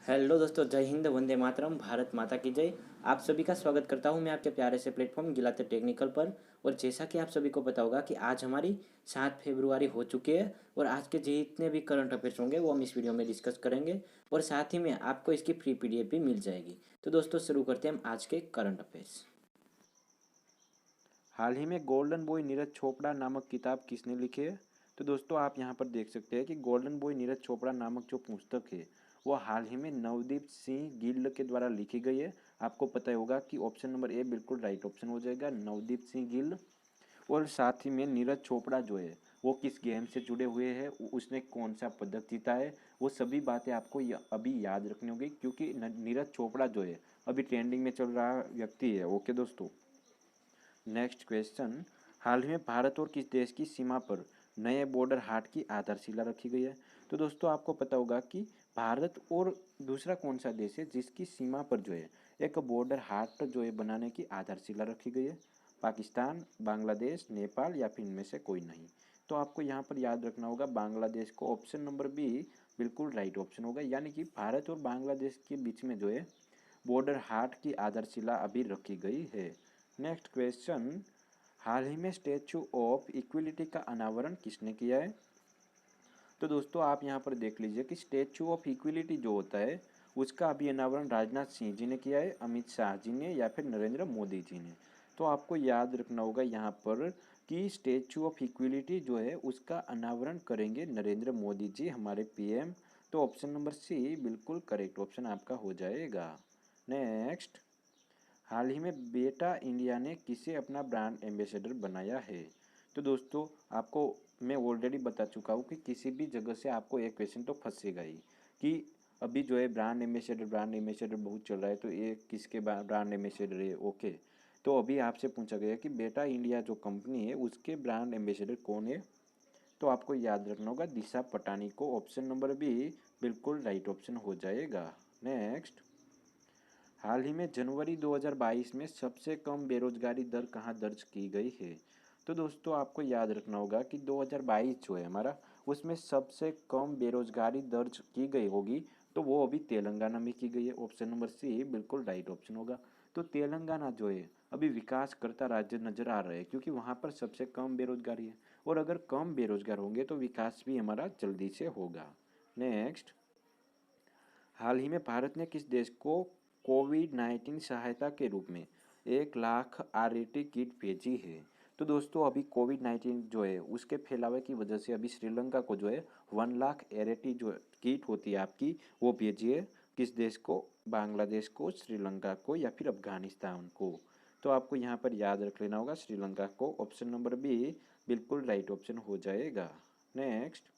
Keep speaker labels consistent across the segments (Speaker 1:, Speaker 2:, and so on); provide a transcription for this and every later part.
Speaker 1: Hello दोस्तों, जय हिंद, वंदे मातरम, भारत माता की जय। आप सभी का स्वागत करता हूं मैं आपके प्यारे से प्लेटफॉर्म गिलाते टेक्निकल पर। और जैसा कि आप सभी को पता होगा कि आज हमारी 7 फरवरी हो चुकी है और आज के जितने भी करंट अफेयर्स होंगे वो हम इस वीडियो में डिस्कस करेंगे और साथ ही में आपको इसकी फ्री पीडीएफ भी मिल जाएगी। तो दोस्तों शुरू करते हैं हम आज के करंट अफेयर्स।
Speaker 2: हाल ही में गोल्डन बॉय नीरज चोपड़ा नामक किताब किसने लिखी है? तो दोस्तों आप यहाँ पर देख सकते हैं कि गोल्डन बॉय नीरज चोपड़ा नामक जो पुस्तक है वो हाल ही में नवदीप सिंह गिल के द्वारा लिखी गई है। आपको पता ही होगा कि ऑप्शन नंबर ए बिल्कुल राइट ऑप्शन हो जाएगा, नवदीप सिंह गिल। और साथ ही में नीरज चोपड़ा जो है वो किस गेम से जुड़े हुए हैं, उसने कौन सा पदक जीता है, वो सभी बातें आपको अभी याद रखनी होगी, क्योंकि नीरज चोपड़ा जो है अभी ट्रेंडिंग में चल रहा व्यक्ति है। ओके दोस्तों, नेक्स्ट क्वेश्चन। हाल ही में भारत और किस देश की सीमा पर नए बॉर्डर हाट की आधारशिला रखी गई है? तो दोस्तों आपको पता होगा कि भारत और दूसरा कौन सा देश है जिसकी सीमा पर जो है एक बॉर्डर हाट जो है बनाने की आधारशिला रखी गई है? पाकिस्तान, बांग्लादेश, नेपाल या फिर इनमें से कोई नहीं। तो आपको यहाँ पर याद रखना होगा बांग्लादेश को। ऑप्शन नंबर बी बिल्कुल राइट ऑप्शन होगा, यानी कि भारत और बांग्लादेश के बीच में जो है बॉर्डर हाट की आधारशिला अभी रखी गई है। Next question. हाल ही में स्टैचू ऑफ इक्विलिटी का अनावरण किसने किया है? तो दोस्तों आप यहाँ पर देख लीजिए कि स्टैचू ऑफ इक्विलिटी जो होता है उसका अभी अनावरण राजनाथ सिंह जी ने किया है, अमित शाह जी ने या फिर नरेंद्र मोदी जी ने। तो आपको याद रखना होगा यहाँ पर कि स्टैचू ऑफ इक्विलिटी जो है उसका अनावरण करेंगे नरेंद्र मोदी जी, हमारे पीएम। तो ऑप्शन नंबर सी बिल्कुल करेक्ट ऑप्शन आपका हो जाएगा। नेक्स्ट। हाल ही में बेटा इंडिया ने किसे अपना ब्रांड एम्बेसडर बनाया है? तो दोस्तों आपको मैं ऑलरेडी बता चुका हूँ कि किसी भी जगह से आपको एक क्वेश्चन तो फंसेगा ही कि अभी जो है ब्रांड एम्बेसडर बहुत चल रहा है, तो ये किसके ब्रांड एम्बेसडर है? ओके, तो अभी आपसे पूछा गया कि बेटा इंडिया जो कंपनी है उसके ब्रांड एम्बेसडर कौन है? तो आपको याद रखना होगा दिशा पटानी को। ऑप्शन नंबर बी बिल्कुल राइट ऑप्शन हो जाएगा। नेक्स्ट। हाल ही में जनवरी 2022 में सबसे कम बेरोजगारी दर कहाँ दर्ज की गई है? तो दोस्तों आपको याद रखना होगा कि 2022 जो है हमारा उसमें सबसे कम बेरोजगारी दर्ज की गई होगी, तो वो अभी तेलंगाना में की गई है। ऑप्शन नंबर सी बिल्कुल राइट ऑप्शन होगा। तो तेलंगाना जो है अभी विकास करता राज्य नजर आ रहा है, क्योंकि वहाँ पर सबसे कम बेरोजगारी है, और अगर कम बेरोजगार होंगे तो विकास भी हमारा जल्दी से होगा। नेक्स्ट। हाल ही में भारत ने किस देश को कोविड-19 सहायता के रूप में 1 लाख आरएटी किट भेजी है? तो दोस्तों अभी कोविड-19 जो है उसके फैलावे की वजह से अभी श्रीलंका को जो है 1 लाख आरएटी जो किट होती है आपकी वो भेजी है। किस देश को? बांग्लादेश को, श्रीलंका को या फिर अफगानिस्तान को? तो आपको यहाँ पर याद रख लेना होगा श्रीलंका को। ऑप्शन नंबर बी बिल्कुल राइट ऑप्शन हो जाएगा। नेक्स्ट।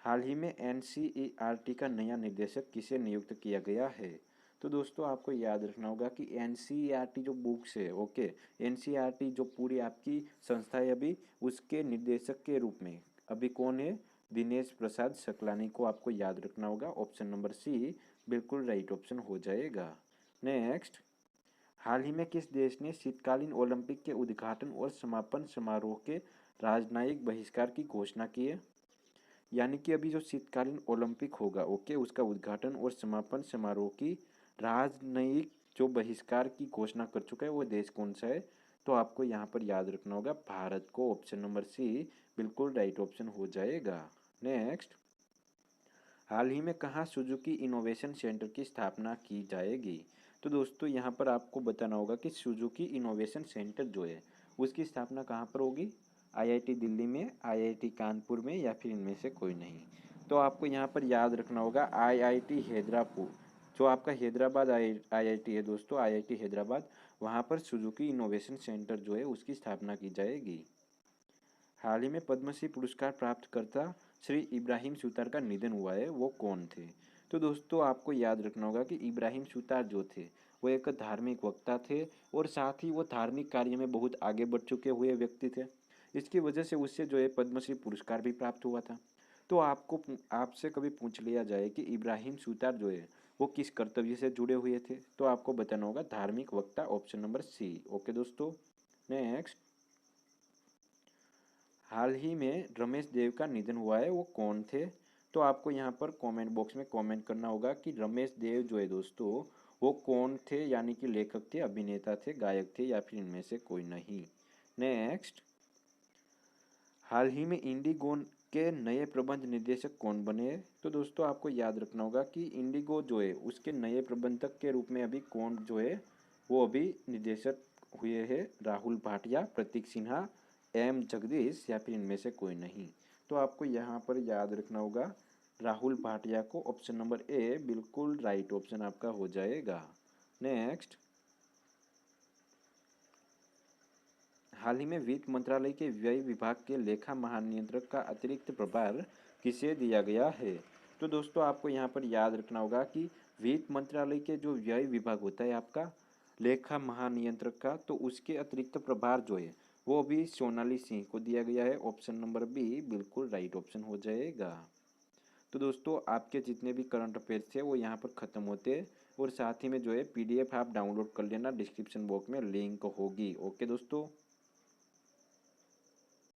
Speaker 2: हाल ही में एनसीईआरटी का नया निर्देशक किसे नियुक्त किया गया है? तो दोस्तों आपको याद रखना होगा कि एनसीईआरटी जो बुक्स है, ओके, एनसीईआरटी जो पूरी आपकी संस्था है अभी उसके निर्देशक के रूप में अभी कौन है? दिनेश प्रसाद सकलानी को आपको याद रखना होगा। ऑप्शन नंबर सी बिल्कुल राइट ऑप्शन हो जाएगा। नेक्स्ट। हाल ही में किस देश ने शीतकालीन ओलंपिक के उद्घाटन और समापन समारोह के राजनयिक बहिष्कार की घोषणा की है? यानी कि अभी जो शीतकालीन ओलंपिक होगा, ओके, उसका उद्घाटन और समापन समारोह की राजनयिक जो बहिष्कार की घोषणा कर चुका है वो देश कौन सा है? तो आपको यहाँ पर याद रखना होगा भारत को। ऑप्शन नंबर सी बिल्कुल राइट ऑप्शन हो जाएगा। नेक्स्ट। हाल ही में कहाँ सुजुकी इनोवेशन सेंटर की स्थापना की जाएगी? तो दोस्तों यहाँ पर आपको बताना होगा कि सुजुकी इनोवेशन सेंटर जो है उसकी स्थापना कहाँ पर होगी? आईआईटी दिल्ली में, आईआईटी कानपुर में या फिर इनमें से कोई नहीं। तो आपको यहाँ पर याद रखना होगा आईआईटी हैदरापुर, जो आपका हैदराबाद आईआईटी है दोस्तों, आईआईटी हैदराबाद, वहाँ पर सुजुकी इनोवेशन सेंटर जो है उसकी स्थापना की जाएगी। हाल ही में पद्मश्री पुरस्कार प्राप्त करता श्री इब्राहिम सुतार का निधन हुआ है, वो कौन थे? तो दोस्तों आपको याद रखना होगा कि इब्राहिम सुतार जो थे वो एक धार्मिक वक्ता थे और साथ ही वो धार्मिक कार्य में बहुत आगे बढ़ चुके हुए व्यक्ति थे। इसकी वजह से उससे जो है पद्मश्री पुरस्कार भी प्राप्त हुआ था। तो आपको आपसे कभी पूछ लिया जाए कि इब्राहिम सुतार जो है वो किस कर्तव्य से जुड़े हुए थे, तो आपको बताना होगा धार्मिक वक्ता। Option number C. ओके दोस्तों। नेक्स्ट। हाल ही में रमेश देव का निधन हुआ है, वो कौन थे? तो आपको यहाँ पर कमेंट बॉक्स में कमेंट करना होगा कि रमेश देव जो है दोस्तों वो कौन थे, यानी कि लेखक थे, अभिनेता थे, गायक थे, या फिर इनमें से कोई नहीं। नेक्स्ट, हाल ही में इंडिगो के नए प्रबंध निर्देशक कौन बने? तो दोस्तों आपको याद रखना होगा कि इंडिगो जो है उसके नए प्रबंधक के रूप में अभी कौन जो है वो अभी निर्देशक हुए हैं, राहुल भाटिया, प्रतीक सिन्हा, एम जगदीश, या फिर इनमें से कोई नहीं। तो आपको यहाँ पर याद रखना होगा राहुल भाटिया को। ऑप्शन नंबर ए बिल्कुल राइट ऑप्शन आपका हो जाएगा। नेक्स्ट, हाल ही में वित्त मंत्रालय के व्यय विभाग के लेखा महानियंत्रक का अतिरिक्त प्रभार किसे दिया गया है? तो दोस्तों आपको यहाँ पर याद रखना होगा कि वित्त मंत्रालय के जो व्यय विभाग होता है आपका लेखा महानियंत्रक का, तो उसके अतिरिक्त प्रभार जो है वो भी सोनाली सिंह को दिया गया है। ऑप्शन नंबर बी बिल्कुल राइट ऑप्शन हो जाएगा। तो दोस्तों आपके जितने भी करंट अफेयर्स थे वो यहाँ पर ख़त्म होते हैं, और साथ ही में जो है PDF आप डाउनलोड कर लेना, डिस्क्रिप्शन बॉक्स में लिंक होगी। ओके दोस्तों।